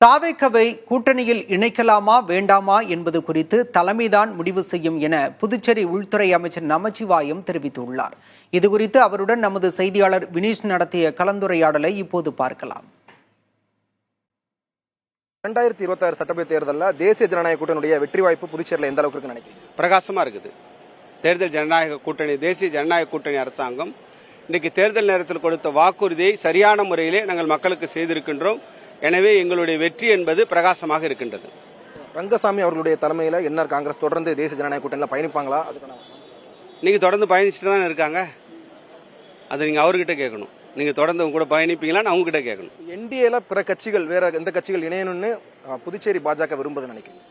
தாவேக்கவை கூட்டணியில் இணைக்கலாமா வேண்டாமா என்பது குறித்து தலைமைதான் முடிவு செய்யும் என புதுச்சேரி உள்துறை அமைச்சர் நமச்சிவாயம் தெரிவித்துள்ளார். இதுகுறித்து அவருடன் நமது செய்தியாளர் வினீஷ் நடத்திய கலந்துரையாடலை இப்போது பார்க்கலாம். 2026 சட்டசபை தேர்தலில் தேசிய ஜனநாயக கூட்டணியுடைய வெற்றி வாய்ப்பு புதுச்சேரியில் எந்த அளவுக்கு இருக்குன்னு நினைக்கிறீங்க? பிரகாசமா இருக்குது. தேர்தல் ஜனநாயக கூட்டணி, தேசிய ஜனநாயக கூட்டணி அரசாங்கம் இன்னைக்கு தேர்தல் நேரத்தில் கொடுத்த வாக்குறுதியை சரியான முறையிலே நாங்கள் மக்களுக்கு செய்திருக்கின்றோம். எனவே எங்களுடைய வெற்றி என்பது பிரகாசமாக இருக்கின்றது. ரங்கசாமி அவர்களுடைய தலைமையில் என்ஆர் காங்கிரஸ் தொடர்ந்து தேசிய ஜனநாயக கூட்டணியில் பயணிப்பாங்களா? நீங்க தொடர்ந்து பயணிச்சுட்டு தான் இருக்காங்க. அதை நீங்க அவர்கிட்ட கேட்கணும். நீங்க தொடர்ந்து கூட பயணிப்பீங்களான்னு அவங்க கிட்ட கேட்கணும். என்டிஏல பிற கட்சிகள், வேற எந்த கட்சிகள் இணையணும்னு புதுச்சேரி பாஜக விரும்புது நினைக்கிறேன்.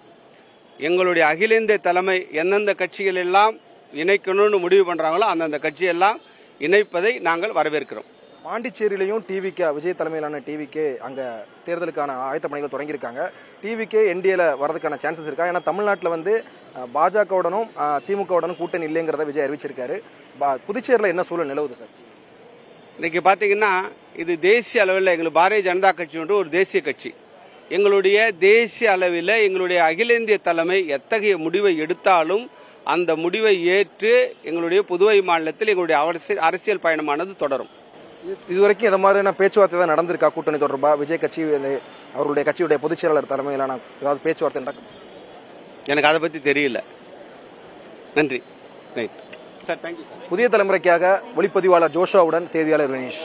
எங்களுடைய அகில இந்திய தலைமை எந்தெந்த கட்சிகள் எல்லாம் இணைக்கணும்னு முடிவு பண்றாங்களோ அந்தந்த கட்சியெல்லாம் இணைப்பதை நாங்கள் வரவேற்கிறோம். பாண்டிச்சேரியிலையும் டிவிகே, விஜய் தலைமையிலான டிவிகே அங்க தேர்தலுக்கான ஆயத்த பணிகள் தொடங்கியிருக்காங்க. டிவிகே என்டிஏல வரதுக்கான சான்சஸ் இருக்கா? ஏன்னா தமிழ்நாட்டில் வந்து பாஜகவுடனும் திமுகவுடனும் கூட்டணி இல்லைங்கிறத விஜய் அறிவிச்சிருக்காரு. புதுச்சேரியில் என்ன சூழல் நிலவுது சார்? இன்னைக்கு பாத்தீங்கன்னா இது தேசிய அளவில் எங்களுக்கு பாரதிய ஜனதா கட்சி ஒரு தேசிய கட்சி. எங்களுடைய தேசிய அளவில் எங்களுடைய அகில இந்திய தலைமை எத்தகைய முடிவை எடுத்தாலும் அந்த முடிவை ஏற்று எங்களுடைய புதுவை மாநிலத்தில் எங்களுடைய அரசியல் பயணமானது தொடரும். இதுவரைக்கும் இந்த மாதிரியான பேச்சுவார்த்தை தான் நடந்திருக்கா? கூட்டணி தொடர்பா விஜய் கட்சி அவர்களுடைய கட்சியுடைய பொதுச் செயலாளர் தலைமையிலான ஏதாவது பேச்சுவார்த்தை நடக்கும்? எனக்கு அதை பத்தி தெரியல. நன்றி சார். Thank you sir. புதிய தலைமுறைக்காக ஒளிப்பதிவாளர் ஜோஷாவுடன் செய்தியாளர் வினீஷ்.